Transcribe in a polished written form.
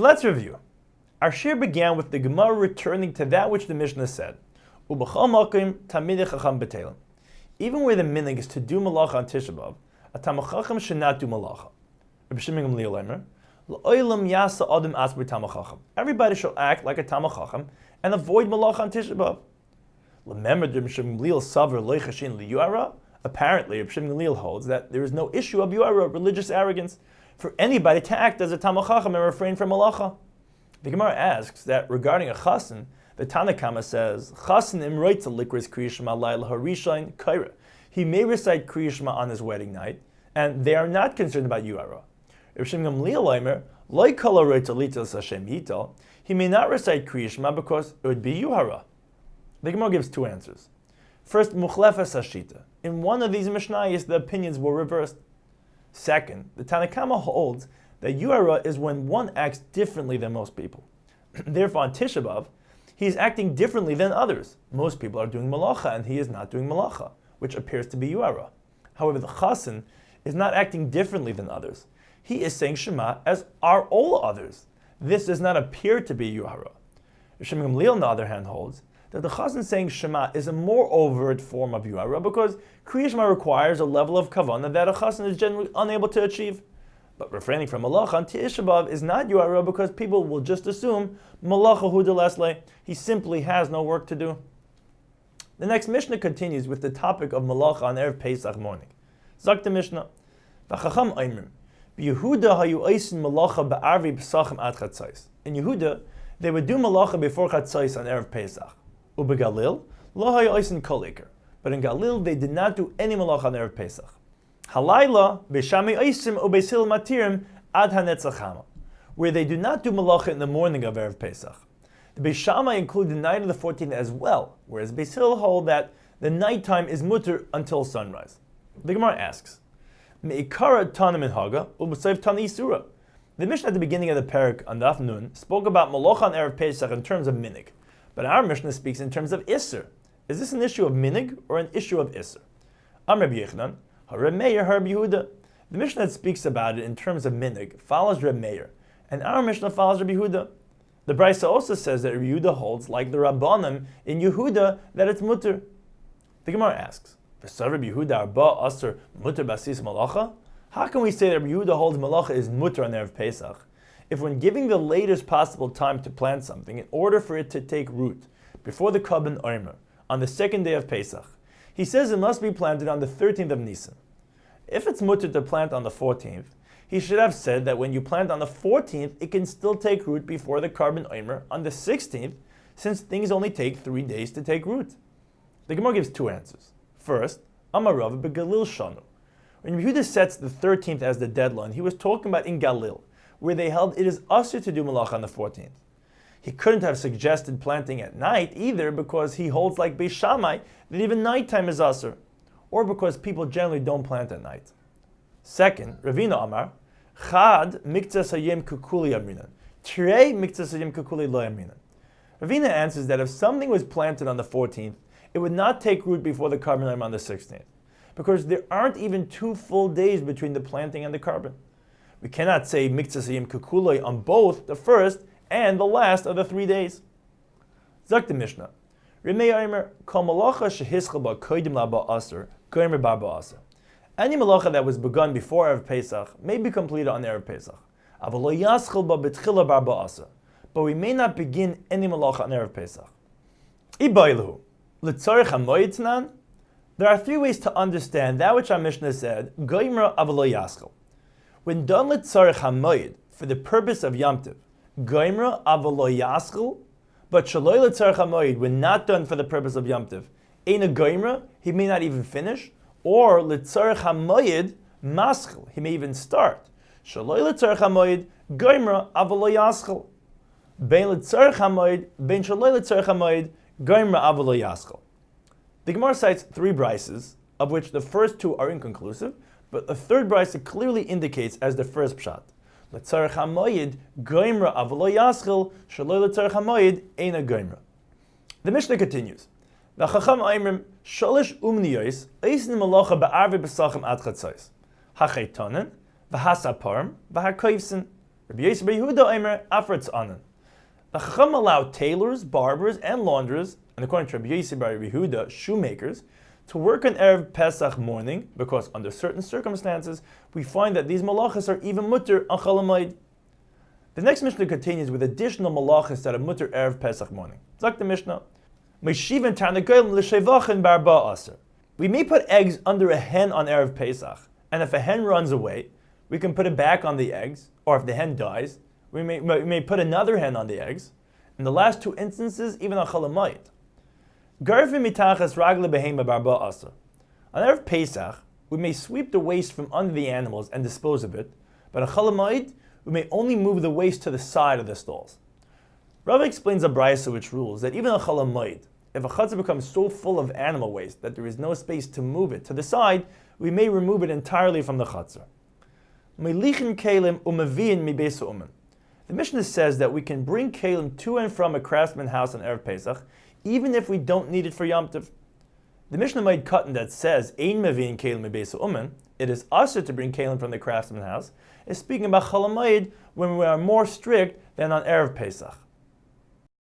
So let's review. Our shir began with the Gemara returning to that which the Mishnah said. Ubachal makim tamidei chacham b'telim. Even where the minhag is to do malacha on Tisha B'Av, a Talmid Chacham should not do malacha. Rabbi Shimon Gamliel Omer, L'olam yasa adam as b'Talmid Chacham. Everybody shall act like a Talmid Chacham and avoid malacha on Tisha B'Av. Remember, Rabbi Shimon Gamliel savar lo chashin liyuara. Apparently, Rabbi Shimon Gamliel holds that there is no issue of yuara, religious arrogance, for anybody to act as a Talmid Chacham and refrain from malacha. The Gemara asks that regarding a chassan, the Tanna Kama says, Chassan imroitza likris Kriya Shema layla harishayin kaira. He may recite Kriya Shema on his wedding night, and they are not concerned about yuara. Rabbi Shimon Gamliel Omer, loy kol haroitza litzos Hashem hital. He may not recite Kriya Shema because it would be yuhara. The Gemara gives two answers. First, Muchlefes Hashita. In one of these Mishnayos, the opinions were reversed. Second, the Tanna Kama holds that yuhara is when one acts differently than most people. Therefore, on Tisha B'Av, he is acting differently than others. Most people are doing malacha, and he is not doing malacha, which appears to be yuhara. However, the chassan is not acting differently than others. He is saying Shema as are all others. This does not appear to be yuhara. Shimon Gamliel, on the other hand, holds that the chassan saying Shema is a more overt form of yuhara because Kriya Shema requires a level of kavanah that a chassan is generally unable to achieve. But refraining from malacha on Tisha B'Av is not yuhara because people will just assume malacha hu de lesle. He simply has no work to do. The next Mishnah continues with the topic of malacha on Erev Pesach morning. Zak the Mishnah, V'chacham oimrim, b'Yehuda hayu oisin malacha ba'arvi pesachim ad chatzos. In Yehuda, they would do malacha before chatzos on Erev Pesach. Ubegalil, lo hayu oisin kol iker. But in Galil, they did not do any malacha on Erev Pesach. Halayla be'shami oisim u'besil matirim ad hanetzachama, where they do not do malacha in the morning of Erev Pesach. The Beis Shammai include the night of the 14th as well, whereas Beis Hillel hold that the nighttime is mutter until sunrise. The Gemara asks, Me'ikara tana minhaga u'b'sayv tana isura. The Mishnah at the beginning of the parak on Daf Nun spoke about malacha on Erev Pesach in terms of minig, but our Mishnah speaks in terms of isser. Is this an issue of minig or an issue of isser? Am Rabbi Yechanan, Reb Meir, Reb Yehuda. The Mishnah that speaks about it in terms of minig follows Reb Meir, and our Mishnah follows Reb Yehuda. The Brisa also says that Yehuda holds, like the Rabbanim in Yehuda, that it's mutter. The Gemara asks, Yehuda arba aser mutter basis malacha? How can we say that Yehuda holds malacha is mutter on Erev Pesach if when giving the latest possible time to plant something in order for it to take root before the Kabban Omer on the second day of Pesach, he says it must be planted on the 13th of Nisan? If it's mutter to plant on the 14th, he should have said that when you plant on the 14th, it can still take root before the Kabban Omer on the 16th, since things only take 3 days to take root. The Gemara gives two answers. First, Amarav beGalil Shanu. When Yehuda sets the 13th as the deadline, he was talking about in Galil, where they held it is asur to do malach on the 14th. He couldn't have suggested planting at night either because he holds like Beis Shammai that even nighttime is asur, or because people generally don't plant at night. Second, Ravina Amar, Chad miktzas hayem kukuli amrinan. Trei miktzas hayem kukuli lo amrinan. Ravina answers that if something was planted on the 14th, it would not take root before the Kabban Omer on the 16th, because there aren't even 2 full days between the planting and the Kabban. We cannot say miktzas hayem kukuli on both the first and the last of the 3 days. Zak the Mishnah, Rimei Omer kol malacha shehischal ba kodim la ba aser gomer bar ba aser. Any malacha that was begun before Erev Pesach may be completed on Erev Pesach. But we may not begin any malacha on Erev Pesach. There are 3 ways to understand that which our Mishnah said, when done l'tzarech hamoed, for the purpose of Yom Tov, goimra avalo yaschel, but shaloi l'tzarech hamoed, when not done for the purpose of Yom Tov, ein a goimra, he may not even finish, or l'tzarech hamoed maschel, he may even start. Shaloi l'tzarech hamoed goimra avalo yaschel. Bein l'tzarech hamoed, bein shaloi l'tzarech hamoed goimra avalo yaschel. The Gemara cites 3 brises, of which the first 2 are inconclusive, but the third brisa clearly indicates as the first pshat. L'tzarech hamoed goimra avalo yaschel, shaloi l'tzarech hamoed eina goimra. The Mishnah continues. V'chacham oimrim sholish umniyos eisn malacha ba'arvi pesachim ad chatzos. Hachaytonen, v'hasaparim, v'hakoivsin, Rabbi Yossi bar Yehuda Omer Afretz Anan. The Chacham allowed tailors, barbers, and launderers, and according to Rabbi Yossi bar Yehuda, shoemakers, to work on Erev Pesach morning, because under certain circumstances, we find that these malachas are even mutter on Chol Hamoed. The next Mishnah continues with additional malachas that are mutter Erev Pesach morning. It's like the Mishnah. We may put eggs under a hen on Erev Pesach, and if a hen runs away, we can put it back on the eggs, or if the hen dies, we may put another hen on the eggs. In the last two instances, even on Chol Hamoed. On Erev Pesach, we may sweep the waste from under the animals and dispose of it, but on Chol Hamoed, we may only move the waste to the side of the stalls. Rava explains a brayso which rules that even on Chol Hamoed, if a chutzner becomes so full of animal waste that there is no space to move it to the side, we may remove it entirely from the chutzner. The Mishnah says that we can bring kelim to and from a craftsman's house on Erev Pesach, even if we don't need it for Yom Tov. The Mishnah made cotton that says Ein Mevin kelim mibeis umen, it is usher to bring kelim from the craftsman's house, is speaking about Chol Hamoed when we are more strict than on Erev Pesach.